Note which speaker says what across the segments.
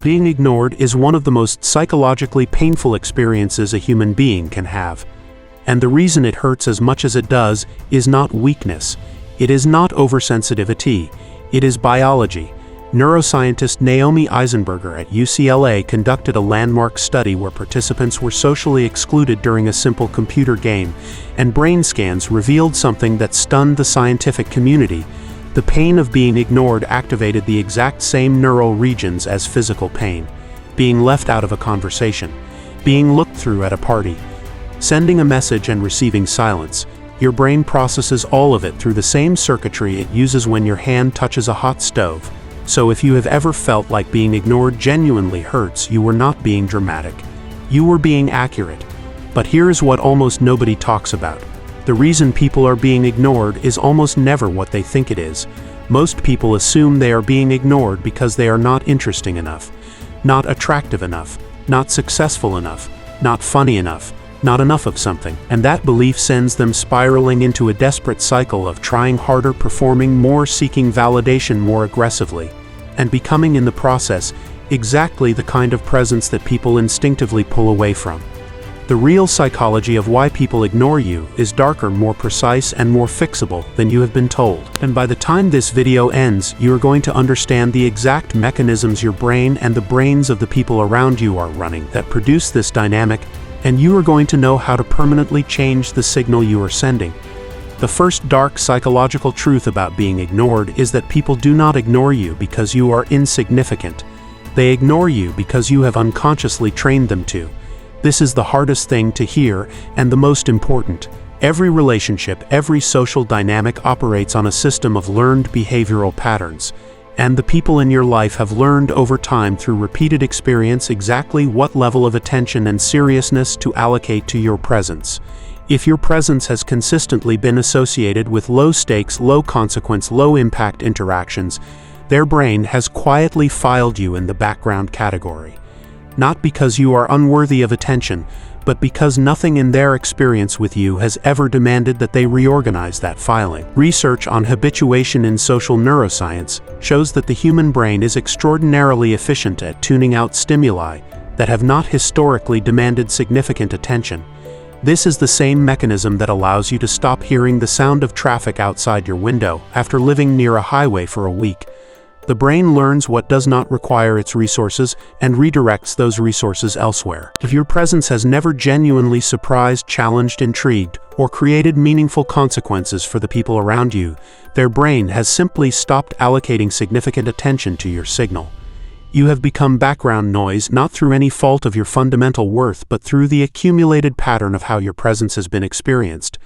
Speaker 1: Being ignored is one of the most psychologically painful experiences a human being can have. And the reason it hurts as much as it does is not weakness. It is not oversensitivity. It is biology. Neuroscientist Naomi Eisenberger at UCLA conducted a landmark study where participants were socially excluded during a simple computer game, and brain scans revealed something that stunned the scientific community. The pain of being ignored activated the exact same neural regions as physical pain. Being left out of a conversation, being looked through at a party, sending a message and receiving silence. Your brain processes all of it through the same circuitry it uses when your hand touches a hot stove. So if you have ever felt like being ignored genuinely hurts, you were not being dramatic. You were being accurate. But here is what almost nobody talks about. The reason people are being ignored is almost never what they think it is. Most people assume they are being ignored because they are not interesting enough, not attractive enough, not successful enough, not funny enough, not enough of something. And that belief sends them spiraling into a desperate cycle of trying harder, performing more, seeking validation more aggressively, and becoming in the process exactly the kind of presence that people instinctively pull away from. The real psychology of why people ignore you is darker, more precise, and more fixable than you have been told. And by the time this video ends, you are going to understand the exact mechanisms your brain and the brains of the people around you are running that produce this dynamic, and you are going to know how to permanently change the signal you are sending. The first dark psychological truth about being ignored is that people do not ignore you because you are insignificant. They ignore you because you have unconsciously trained them to. This is the hardest thing to hear and the most important. Every relationship, every social dynamic operates on a system of learned behavioral patterns. And the people in your life have learned over time through repeated experience exactly what level of attention and seriousness to allocate to your presence. If your presence has consistently been associated with low stakes, low consequence, low impact interactions, their brain has quietly filed you in the background category. Not because you are unworthy of attention, but because nothing in their experience with you has ever demanded that they reorganize that filing. Research on habituation in social neuroscience shows that the human brain is extraordinarily efficient at tuning out stimuli that have not historically demanded significant attention. This is the same mechanism that allows you to stop hearing the sound of traffic outside your window after living near a highway for a week. The brain learns what does not require its resources and redirects those resources elsewhere. If your presence has never genuinely surprised, challenged, intrigued, or created meaningful consequences for the people around you, their brain has simply stopped allocating significant attention to your signal. You have become background noise not through any fault of your fundamental worth, but through the accumulated pattern of how your presence has been experienced.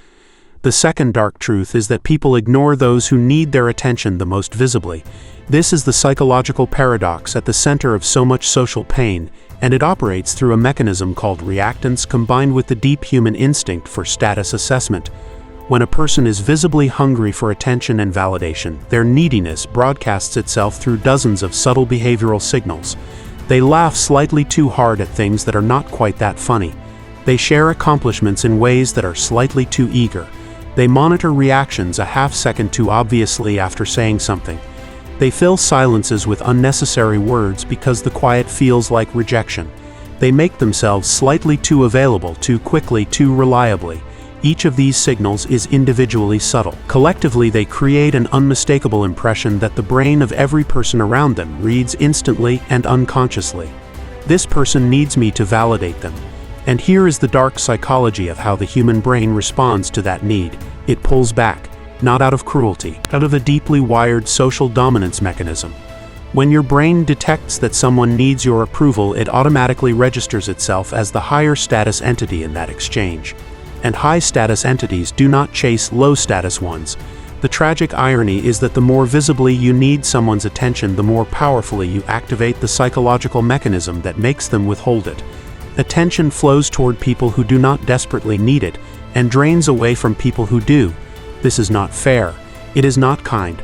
Speaker 1: The second dark truth is that people ignore those who need their attention the most visibly. This is the psychological paradox at the center of so much social pain, and it operates through a mechanism called reactance combined with the deep human instinct for status assessment. When a person is visibly hungry for attention and validation, their neediness broadcasts itself through dozens of subtle behavioral signals. They laugh slightly too hard at things that are not quite that funny. They share accomplishments in ways that are slightly too eager. They monitor reactions a half second too obviously after saying something. They fill silences with unnecessary words because the quiet feels like rejection. They make themselves slightly too available, too quickly, too reliably. Each of these signals is individually subtle. Collectively, they create an unmistakable impression that the brain of every person around them reads instantly and unconsciously. This person needs me to validate them. And here is the dark psychology of how the human brain responds to that need. It pulls back, not out of cruelty, out of a deeply wired social dominance mechanism. When your brain detects that someone needs your approval, it automatically registers itself as the higher status entity in that exchange. And high-status entities do not chase low-status ones. The tragic irony is that the more visibly you need someone's attention, the more powerfully you activate the psychological mechanism that makes them withhold it. Attention flows toward people who do not desperately need it, and drains away from people who do. This is not fair. It is not kind.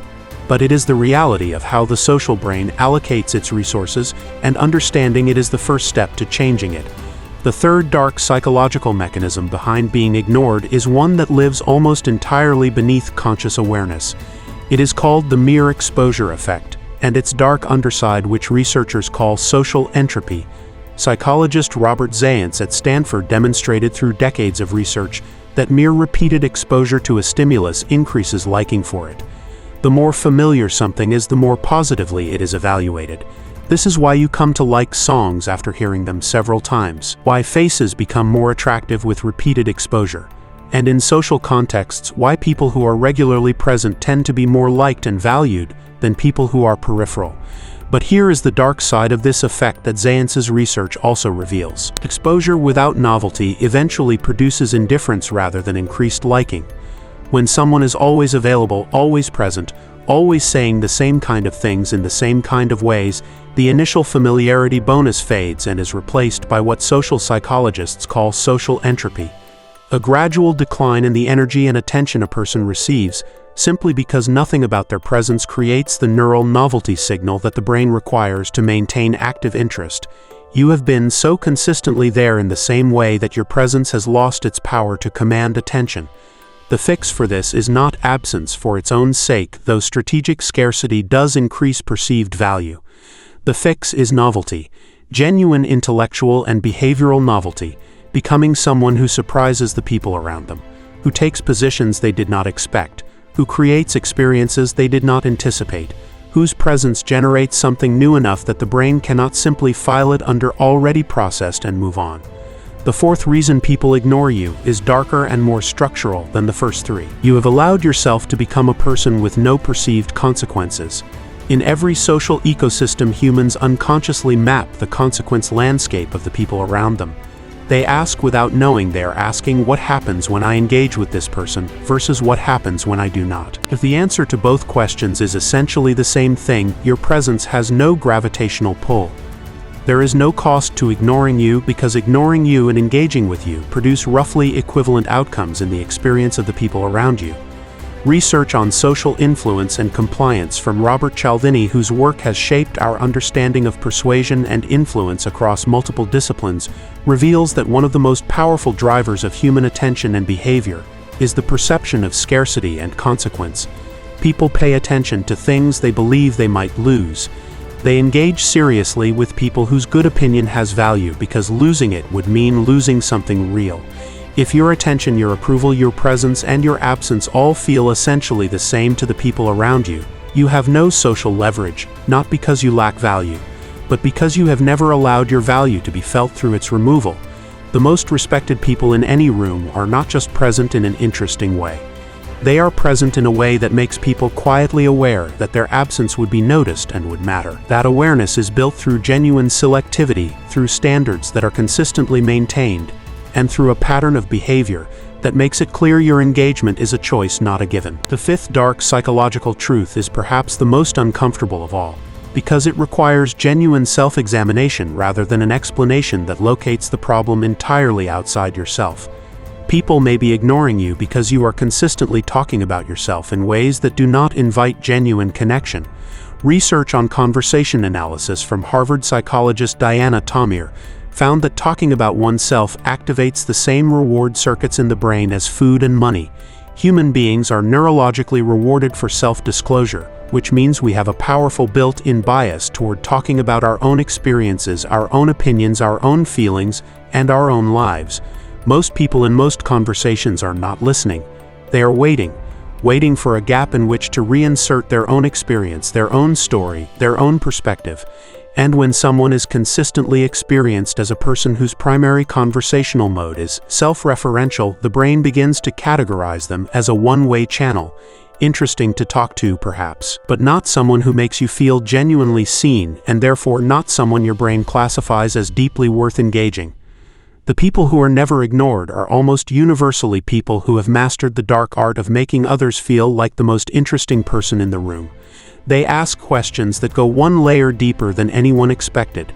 Speaker 1: But it is the reality of how the social brain allocates its resources, and understanding it is the first step to changing it. The third dark psychological mechanism behind being ignored is one that lives almost entirely beneath conscious awareness. It is called the mere exposure effect. and its dark underside, which researchers call social entropy. Psychologist Robert Zajonc at Stanford demonstrated through decades of research that mere repeated exposure to a stimulus increases liking for it. The more familiar something is, the more positively it is evaluated. This is why you come to like songs after hearing them several times, why faces become more attractive with repeated exposure, and in social contexts, why people who are regularly present tend to be more liked and valued than people who are peripheral. But here is the dark side of this effect that Zajonc's research also reveals. Exposure without novelty eventually produces indifference rather than increased liking. When someone is always available, always present, always saying the same kind of things in the same kind of ways, the initial familiarity bonus fades and is replaced by what social psychologists call social entropy, a gradual decline in the energy and attention a person receives, simply because nothing about their presence creates the neural novelty signal that the brain requires to maintain active interest. You have been so consistently there in the same way that your presence has lost its power to command attention. The fix for this is not absence for its own sake, though strategic scarcity does increase perceived value. The fix is novelty, genuine intellectual and behavioral novelty, becoming someone who surprises the people around them, who takes positions they did not expect, who creates experiences they did not anticipate, whose presence generates something new enough that the brain cannot simply file it under already processed and move on. The fourth reason people ignore you is darker and more structural than the first three. You have allowed yourself to become a person with no perceived consequences. In every social ecosystem, humans unconsciously map the consequence landscape of the people around them. They ask without knowing they are asking, what happens when I engage with this person versus what happens when I do not. If the answer to both questions is essentially the same thing, your presence has no gravitational pull. There is no cost to ignoring you, because ignoring you and engaging with you produce roughly equivalent outcomes in the experience of the people around you. Research on social influence and compliance from Robert Cialdini, whose work has shaped our understanding of persuasion and influence across multiple disciplines, reveals that one of the most powerful drivers of human attention and behavior is the perception of scarcity and consequence. People pay attention to things they believe they might lose. They engage seriously with people whose good opinion has value because losing it would mean losing something real. If your attention, your approval, your presence, and your absence all feel essentially the same to the people around you, you have no social leverage, not because you lack value, but because you have never allowed your value to be felt through its removal. The most respected people in any room are not just present in an interesting way. They are present in a way that makes people quietly aware that their absence would be noticed and would matter. That awareness is built through genuine selectivity, through standards that are consistently maintained, and through a pattern of behavior that makes it clear your engagement is a choice, not a given. The fifth dark psychological truth is perhaps the most uncomfortable of all, because it requires genuine self-examination rather than an explanation that locates the problem entirely outside yourself. People may be ignoring you because you are consistently talking about yourself in ways that do not invite genuine connection. Research on conversation analysis from Harvard psychologist Diana Tamir found that talking about oneself activates the same reward circuits in the brain as food and money. Human beings are neurologically rewarded for self-disclosure, which means we have a powerful built-in bias toward talking about our own experiences, our own opinions, our own feelings, and our own lives. Most people in most conversations are not listening. They are waiting for a gap in which to reinsert their own experience, their own story, their own perspective. And when someone is consistently experienced as a person whose primary conversational mode is self-referential, the brain begins to categorize them as a one-way channel. Interesting to talk to, perhaps, but not someone who makes you feel genuinely seen, and therefore not someone your brain classifies as deeply worth engaging. The people who are never ignored are almost universally people who have mastered the dark art of making others feel like the most interesting person in the room. They ask questions that go one layer deeper than anyone expected.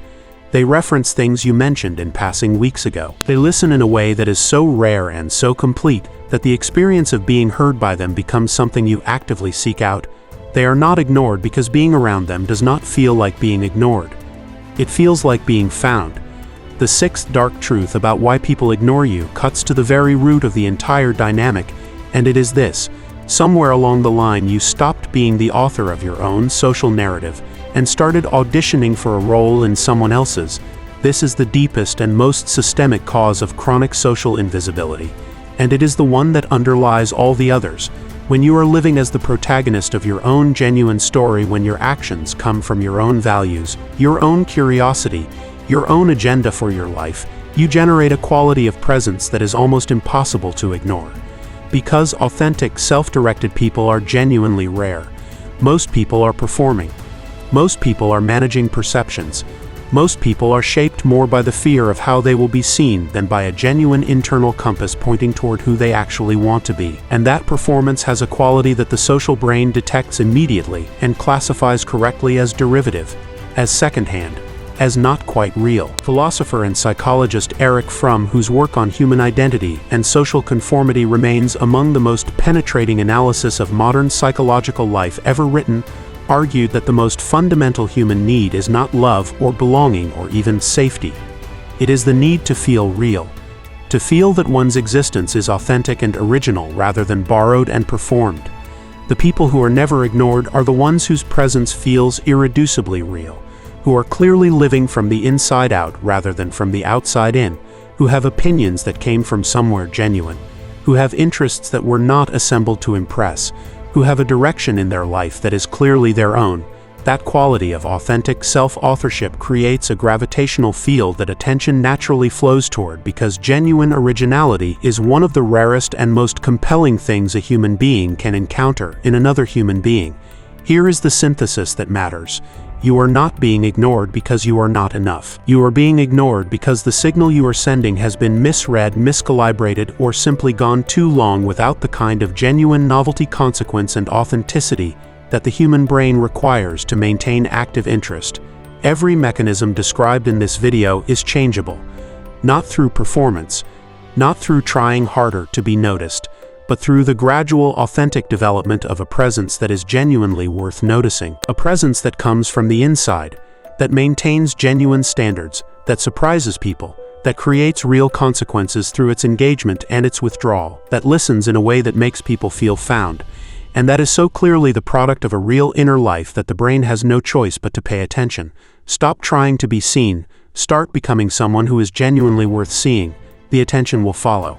Speaker 1: They reference things you mentioned in passing weeks ago. They listen in a way that is so rare and so complete that the experience of being heard by them becomes something you actively seek out. They are not ignored because being around them does not feel like being ignored. It feels like being found. The sixth dark truth about why people ignore you cuts to the very root of the entire dynamic, and it is this: somewhere along the line you stopped being the author of your own social narrative and started auditioning for a role in someone else's. This is the deepest and most systemic cause of chronic social invisibility, and it is the one that underlies all the others. When you are living as the protagonist of your own genuine story, when your actions come from your own values, your own curiosity, your own agenda for your life, you generate a quality of presence that is almost impossible to ignore. Because authentic, self-directed people are genuinely rare. Most people are performing. Most people are managing perceptions. Most people are shaped more by the fear of how they will be seen than by a genuine internal compass pointing toward who they actually want to be. And that performance has a quality that the social brain detects immediately and classifies correctly as derivative, as secondhand, as not quite real. Philosopher and psychologist Erich Fromm, whose work on human identity and social conformity remains among the most penetrating analysis of modern psychological life ever written, argued that the most fundamental human need is not love or belonging or even safety. It is the need to feel real, to feel that one's existence is authentic and original rather than borrowed and performed. The people who are never ignored are the ones whose presence feels irreducibly real, who are clearly living from the inside out rather than from the outside in, who have opinions that came from somewhere genuine, who have interests that were not assembled to impress, who have a direction in their life that is clearly their own. That quality of authentic self-authorship creates a gravitational field that attention naturally flows toward, because genuine originality is one of the rarest and most compelling things a human being can encounter in another human being. Here is the synthesis that matters. You are not being ignored because you are not enough. You are being ignored because the signal you are sending has been misread, miscalibrated, or simply gone too long without the kind of genuine novelty, consequence, and authenticity that the human brain requires to maintain active interest. Every mechanism described in this video is changeable, not through performance, not through trying harder to be noticed, but through the gradual, authentic development of a presence that is genuinely worth noticing. A presence that comes from the inside, that maintains genuine standards, that surprises people, that creates real consequences through its engagement and its withdrawal, that listens in a way that makes people feel found, and that is so clearly the product of a real inner life that the brain has no choice but to pay attention. Stop trying to be seen. Start becoming someone who is genuinely worth seeing. The attention will follow.